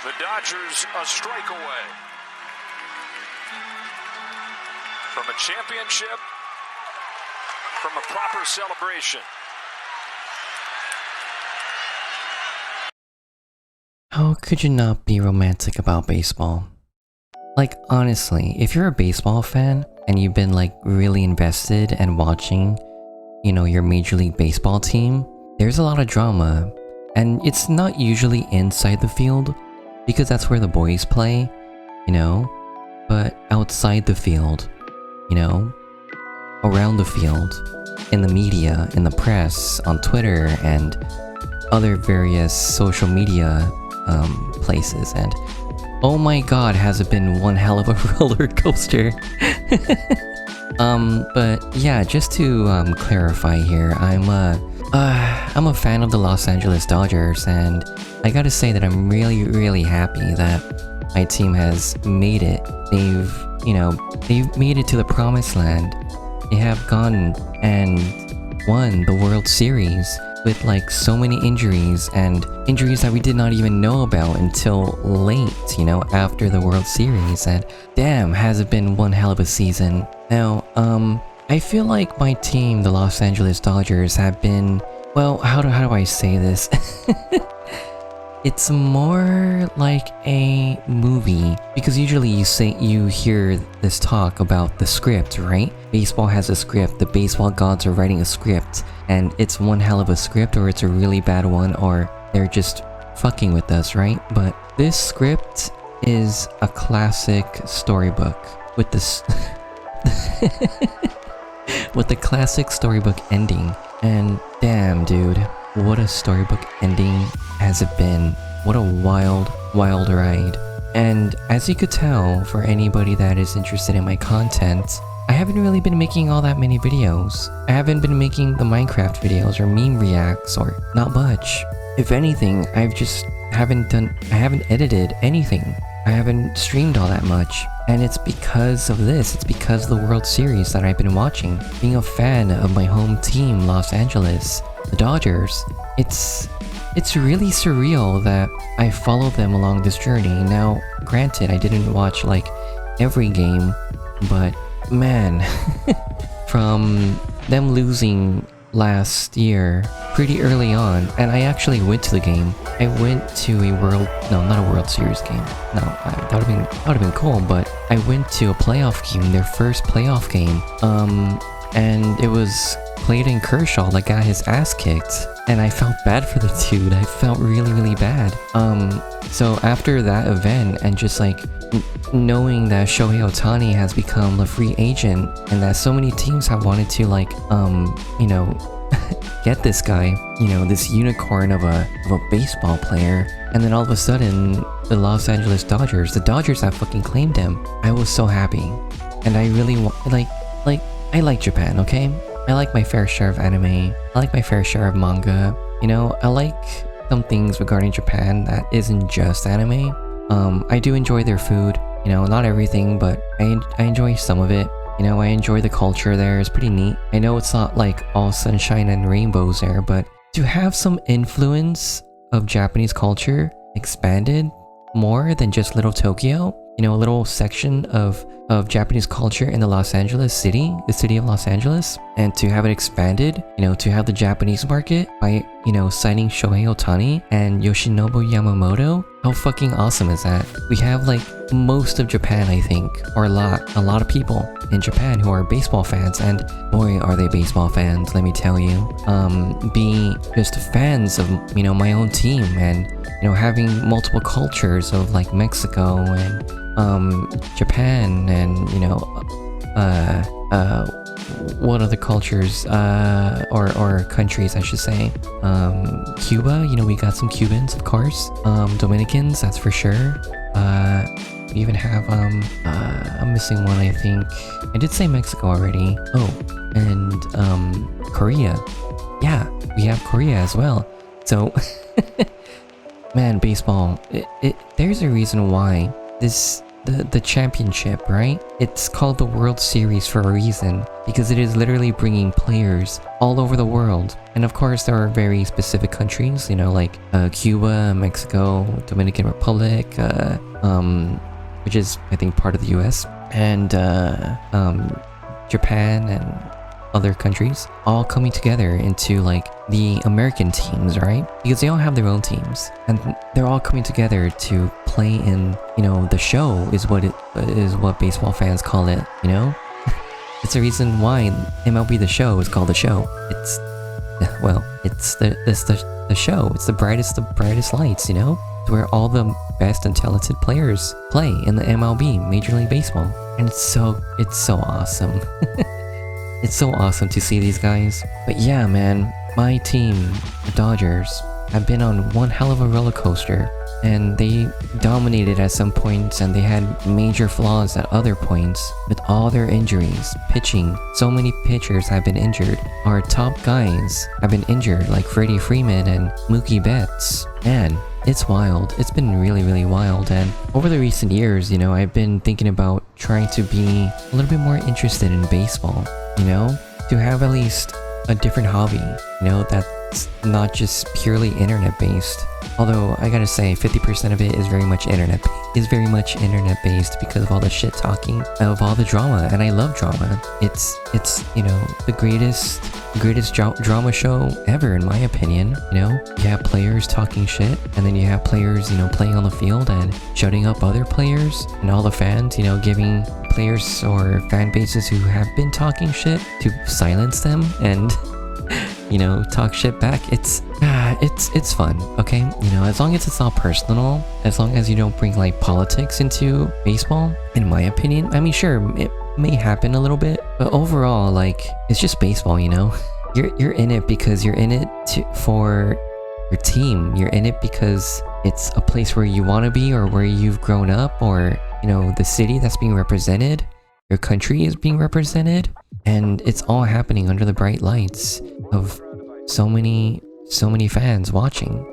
The Dodgers a strike away from a championship, from a proper celebration. How could you not be romantic about baseball? Like, honestly, if you're a baseball fan and you've been like really invested and watching, you know, your Major League Baseball team, there's a lot of drama. And it's not usually inside the field, because that's where the boys play, you know? But outside the field, you know? Around the field, in the media, in the press, on Twitter, and other various social media places, and oh my god, has it been one hell of a roller coaster. But yeah, just to clarify here, I'm a fan of the Los Angeles Dodgers, and I gotta say that I'm really happy that my team has made it. They've made it to the promised land. They have gone and won the World Series with like so many injuries, and injuries that we did not even know about until late, you know, after the World Series. And damn, has it been one hell of a season. Now, I feel like my team, the Los Angeles Dodgers, have been, well, how do I say this? It's more like a movie, because usually you hear this talk about the script, right? Baseball has a script, the baseball gods are writing a script, and it's one hell of a script, or it's a really bad one, or they're just fucking with us, right? But this script is a classic storybook with this with the classic storybook ending. And damn, dude, what a storybook ending has it been. What a wild ride. And as you could tell, for anybody that is interested in my content, I haven't really been making all that many videos. I haven't been making the Minecraft videos or meme reacts, or not much. If anything, I haven't edited anything. I haven't streamed all that much. And it's because of this. It's because of the World Series that I've been watching. Being a fan of my home team, Los Angeles, the Dodgers, it's really surreal that I followed them along this journey. Now, granted, I didn't watch like every game, but man, from them losing last year pretty early on, and I actually went to the game. I went to not a World Series game. No, that would have been cool, but I went to a playoff game, their first playoff game. And it was Clayton Kershaw that got his ass kicked, and I felt bad for the dude. I felt really bad. So after that event, and just like knowing that Shohei Ohtani has become a free agent, and that so many teams have wanted to like, you know, get this guy, you know, this unicorn of a baseball player, and then all of a sudden, the Los Angeles Dodgers, the Dodgers have fucking claimed him. I was so happy, and I really I like Japan, okay? I like my fair share of anime, I like my fair share of manga, you know, I like some things regarding Japan that isn't just anime. I do enjoy their food, you know, not everything, but I enjoy some of it. You know, I enjoy the culture there, it's pretty neat. I know it's not like all sunshine and rainbows there, but to have some influence of Japanese culture expanded more than just Little Tokyo, you know, a little section of Japanese culture in the Los Angeles city, the city of Los Angeles, and to have it expanded, you know, to have the Japanese market by, you know, signing Shohei Ohtani and Yoshinobu Yamamoto. How fucking awesome is that? We have like most of Japan, I think, or a lot of people in Japan who are baseball fans, and boy are they baseball fans, let me tell you. Being just fans of, you know, my own team, and, you know, having multiple cultures of like Mexico and Japan, and, you know, what other cultures, or countries I should say. Cuba, you know, we got some Cubans, of course. Dominicans, that's for sure. We even have, I'm missing one, I think. I did say Mexico already. Oh, and, Korea. Yeah, we have Korea as well. So, man, baseball, there's a reason why this the championship, right? It's called the World Series for a reason, because it is literally bringing players all over the world. And of course, there are very specific countries, you know, like Cuba, Mexico, Dominican Republic, which is, I think, part of the US, and Japan and other countries, all coming together into like the American teams, right? Because they all have their own teams, and they're all coming together to play in, you know, the show is what baseball fans call it, you know? It's the reason why MLB The Show is called The Show. It's, well, it's the show. It's the brightest lights, you know? It's where all the best and talented players play in the MLB, Major League Baseball. And it's so awesome. It's so awesome to see these guys. But yeah, man, my team, the Dodgers, have been on one hell of a roller coaster, and they dominated at some points, and they had major flaws at other points with all their injuries. Pitching, so many pitchers have been injured. Our top guys have been injured, like Freddie Freeman and Mookie Betts. Man, it's wild. It's been really wild. And over the recent years, you know, I've been thinking about trying to be a little bit more interested in baseball, you know, to have at least a different hobby, you know, that's not just purely internet based. Although I gotta say 50% of it is very much internet based because of all the shit talking, of all the drama, and I love drama. It's you know, the greatest drama show ever, in my opinion. You know, you have players talking shit, and then you have players, you know, playing on the field and shutting up other players, and all the fans, you know, giving players or fan bases who have been talking shit to silence them and you know, talk shit back. It's fun, okay? You know, as long as it's not personal, as long as you don't bring like politics into baseball, in my opinion. I mean, sure, it may happen a little bit, but overall, like, it's just baseball, you know? You're in it because you're in it for your team. You're in it because it's a place where you want to be, or where you've grown up, or, you know, the city that's being represented, your country is being represented, and it's all happening under the bright lights of so many fans watching,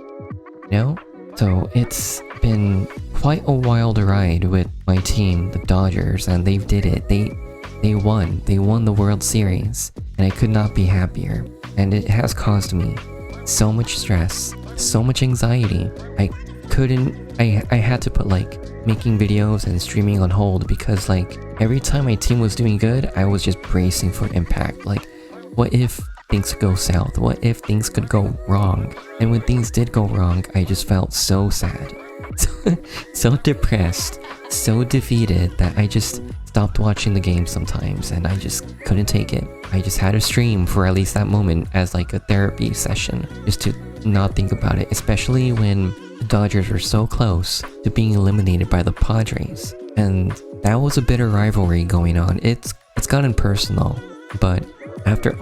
you know? So it's been quite a wild ride with my team, the Dodgers, and they did it. They won the World Series, and I could not be happier. And it has caused me so much stress, so much anxiety. I had to put like making videos and streaming on hold, because like every time my team was doing good, I was just bracing for impact. Like, what if things go south? What if things could go wrong? And when things did go wrong, I just felt so sad, so depressed, so defeated, that I just stopped watching the game sometimes, and I just couldn't take it. I just had to stream for at least that moment as like a therapy session, just to not think about it, especially when the Dodgers were so close to being eliminated by the Padres. And that was a bitter rivalry going on. It's gotten personal, but after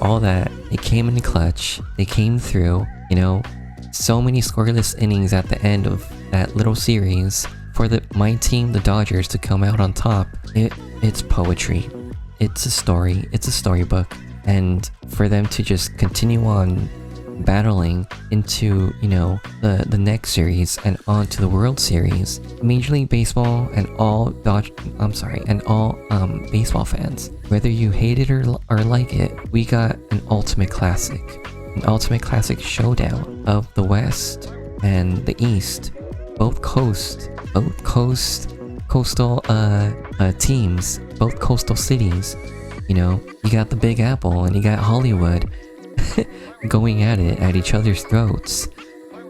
all that, they came in the clutch. They came through, you know, so many scoreless innings at the end of that little series for my team, the Dodgers, to come out on top. It's poetry. It's a story. It's a storybook. And for them to just continue on battling into, you know, the next series and on to the World Series, Major League Baseball and all baseball fans, whether you hate it or like it, we got an ultimate classic showdown of the West and the East, both coastal teams, both coastal cities. You know, you got the Big Apple and you got Hollywood going at each other's throats.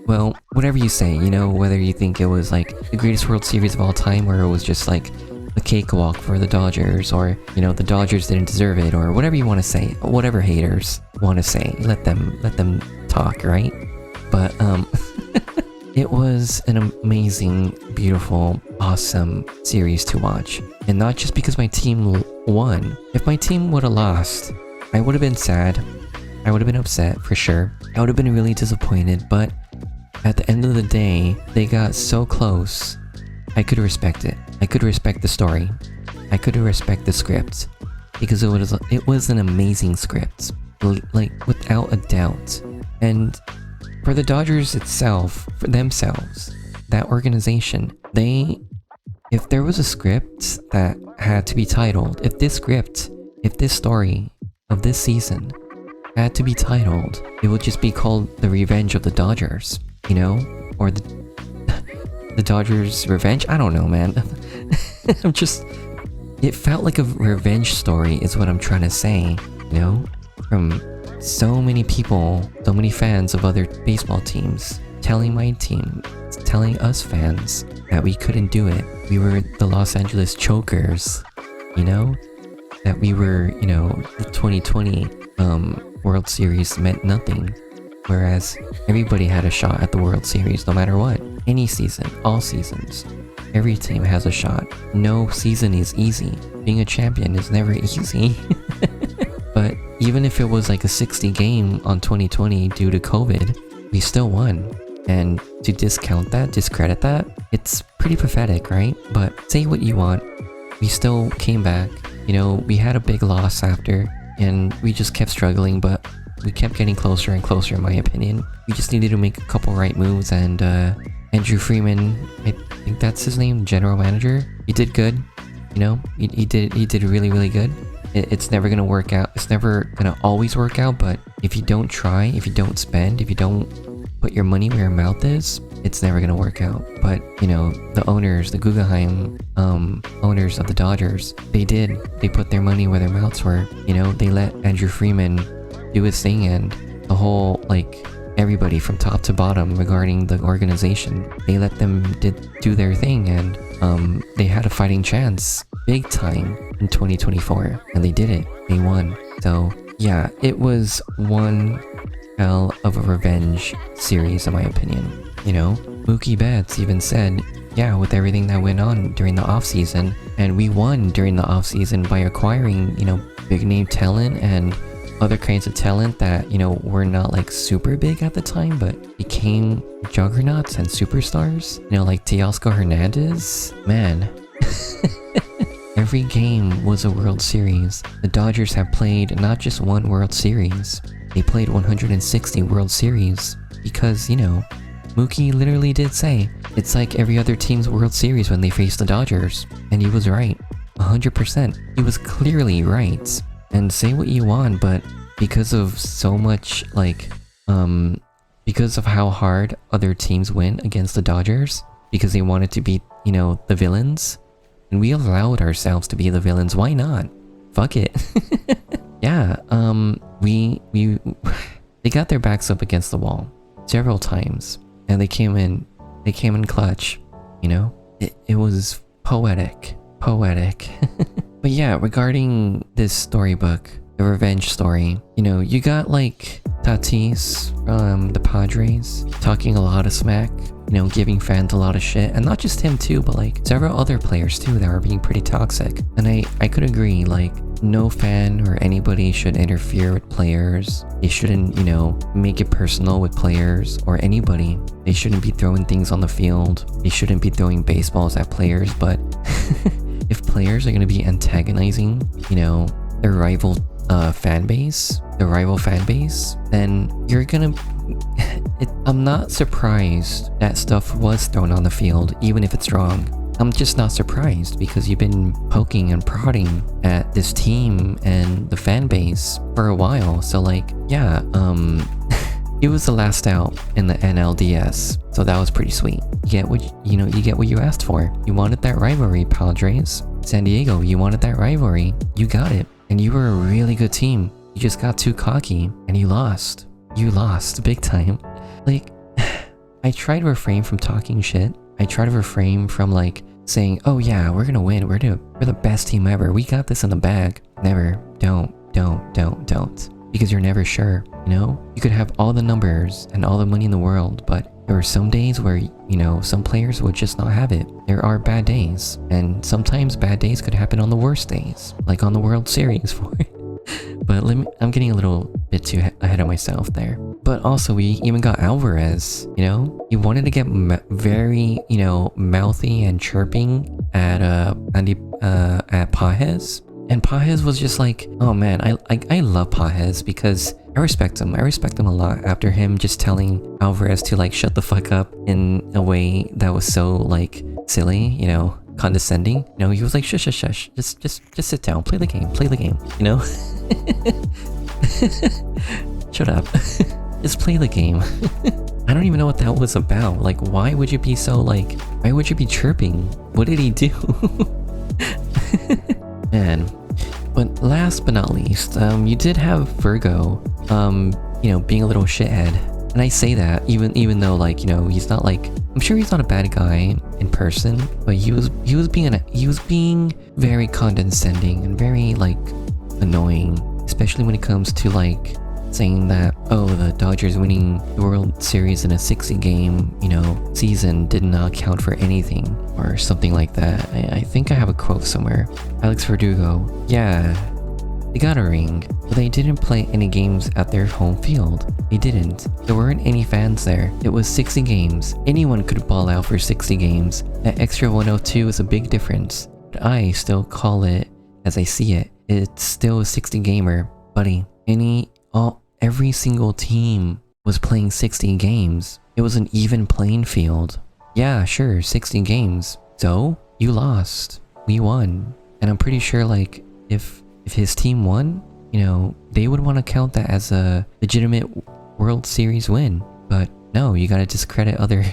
Well, whatever you say, you know, whether you think it was like the greatest World Series of all time, or it was just like a cakewalk for the Dodgers, or, you know, the Dodgers didn't deserve it, or whatever you want to say, whatever haters want to say, let them talk, right? But it was an amazing, beautiful, awesome series to watch. And not just because my team won. If my team would have lost, I would have been sad. I would have been upset, for sure. I would have been really disappointed, but at the end of the day, they got so close. I could respect it. I could respect the story. I could respect the script, because it was an amazing script, like, without a doubt. And for the Dodgers itself, for themselves, that organization, they if there was a script that had to be titled, if this story of this season had to be titled, it would just be called The Revenge of the Dodgers, you know? Or the Dodgers Revenge? I don't know, man. It felt like a revenge story is what I'm trying to say, you know? From so many people, so many fans of other baseball teams, telling my team, telling us fans that we couldn't do it. We were the Los Angeles Chokers, you know? That we were, you know, the 2020 World Series meant nothing. Whereas everybody had a shot at the World Series no matter what. Any season, all seasons. Every team has a shot. No season is easy. Being a champion is never easy. But even if it was like a 60 game on 2020 due to COVID, we still won. And to discredit that, it's pretty pathetic, right? But say what you want, we still came back. You know, we had a big loss after, and we just kept struggling, but we kept getting closer and closer in my opinion. We just needed to make a couple right moves, and Andrew Freeman, I think that's his name, general manager, he did good. You know, he did really, really good. It's never gonna work out. It's never gonna always work out, but if you don't try, if you don't spend, if you don't put your money where your mouth is, it's never gonna work out. But, you know, the owners, the Guggenheim owners of the Dodgers, they put their money where their mouths were. You know, they let Andrew Freeman do his thing, and the whole, like, everybody from top to bottom regarding the organization, they let them do their thing, and they had a fighting chance big time in 2024, and they did it. They won. So yeah, it was one hell of a revenge series in my opinion. You know, Mookie Betts even said, yeah, with everything that went on during the offseason, and we won during the offseason by acquiring, you know, big name talent and other kinds of talent that, you know, were not like super big at the time, but became juggernauts and superstars. You know, like Teoscar Hernandez. Man. Every game was a World Series. The Dodgers have played not just one World Series. They played 160 World Series. Because, you know, Mookie literally did say, it's like every other team's World Series when they face the Dodgers. And he was right. 100%. He was clearly right. And say what you want, but because of so much, like, because of how hard other teams went against the Dodgers, because they wanted to be, you know, the villains, and we allowed ourselves to be the villains, why not? Fuck it. Yeah, they got their backs up against the wall several times, and they came in clutch, you know? It was poetic. But yeah, regarding this storybook, the revenge story, you know, you got like Tatis from the Padres talking a lot of smack, you know, giving fans a lot of shit, and not just him too, but like several other players too that were being pretty toxic. And I could agree, like, no fan or anybody should interfere with players. They shouldn't, you know, make it personal with players or anybody. They shouldn't be throwing things on the field. They shouldn't be throwing baseballs at players, but if players are going to be antagonizing, you know, their rival fan base, then you're gonna... I'm not surprised that stuff was thrown on the field, even if it's wrong. I'm just not surprised because you've been poking and prodding at this team and the fan base for a while. So like, yeah, it was the last out in the NLDS, so that was pretty sweet. You get what you asked for. You wanted that rivalry, Padres. San Diego, you wanted that rivalry. You got it. And you were a really good team. You just got too cocky and you lost. You lost big time. Like, I try to refrain from talking shit. I try to refrain from like saying, oh yeah, we're gonna win. We're the best team ever. We got this in the bag. Never. Don't. Because you're never sure, you know? You could have all the numbers and all the money in the world, but there are some days where, you know, some players would just not have it. There are bad days, and sometimes bad days could happen on the worst days, like on the World Series for it. But I'm getting a little bit too ahead of myself there. But also, we even got Alvarez, you know? He wanted to get very, you know, mouthy and chirping at Pages. And Pages was just like, oh man, I love Pages because I respect him. I respect him a lot after him just telling Alvarez to like shut the fuck up in a way that was so like silly, you know? condescending. You know, he was like, shush, shush, shush. Just sit down. Play the game. Play the game. You know? Shut up. Just play the game. I don't even know what that was about. Like, why would you be so like, why would you be chirping? What did he do? Man. But last but not least, you did have Virgo, you know, being a little shithead. And I say that even though, like, you know, he's not like, I'm sure he's not a bad guy in person, but he was being very condescending and very like annoying, especially when it comes to like saying that, oh, the Dodgers winning the World Series in a 60 game, you know, season did not count for anything or something like that. I think I have a quote somewhere. Alex Verdugo, yeah, they got a ring, but they didn't play any games at their home field. They didn't. There weren't any fans there. It was 60 games. Anyone could ball out for 60 games. That extra 102 is a big difference. But I still call it as I see it. It's still a 60 gamer, buddy. Every single team was playing 60 games. It was an even playing field. Yeah, sure, 60 games. So, you lost. We won. And I'm pretty sure, like, if his team won, you know, they would want to count that as a legitimate World Series win. But no, you gotta discredit other...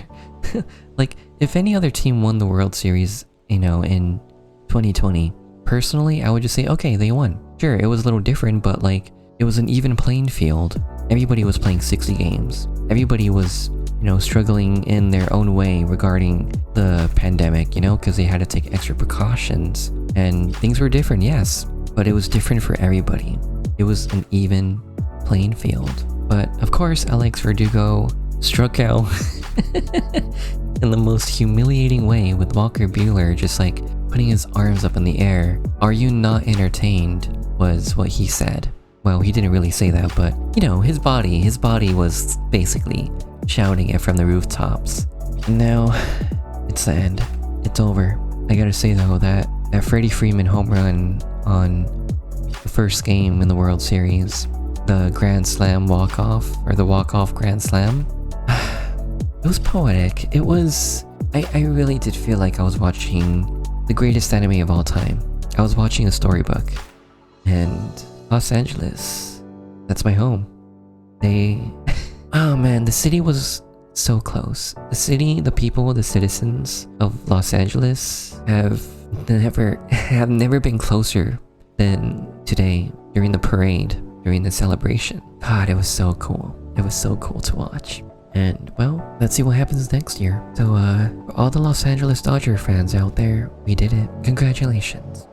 like, if any other team won the World Series, you know, in 2020, personally, I would just say, okay, they won. Sure, it was a little different, but like, it was an even playing field. Everybody was playing 60 games. Everybody was, you know, struggling in their own way regarding the pandemic, you know, because they had to take extra precautions. And things were different, yes, but it was different for everybody. It was an even playing field. But of course, Alex Verdugo struck out in the most humiliating way with Walker Buehler just like putting his arms up in the air. Are you not entertained? Was what he said. Well, he didn't really say that, but, you know, his body was basically shouting it from the rooftops. And now, it's the end. It's over. I gotta say though, that Freddie Freeman home run on the first game in the World Series, the Grand Slam walk-off, or the walk-off Grand Slam, it was poetic. It was... I really did feel like I was watching the greatest anime of all time. I was watching a storybook. And... Los Angeles, that's my home. Oh man, the city was so close. The city, the people, the citizens of Los Angeles have never been closer than today during the parade, during the celebration. God, it was so cool. It was so cool to watch. And well, let's see what happens next year. So for all the Los Angeles Dodger fans out there, we did it. Congratulations.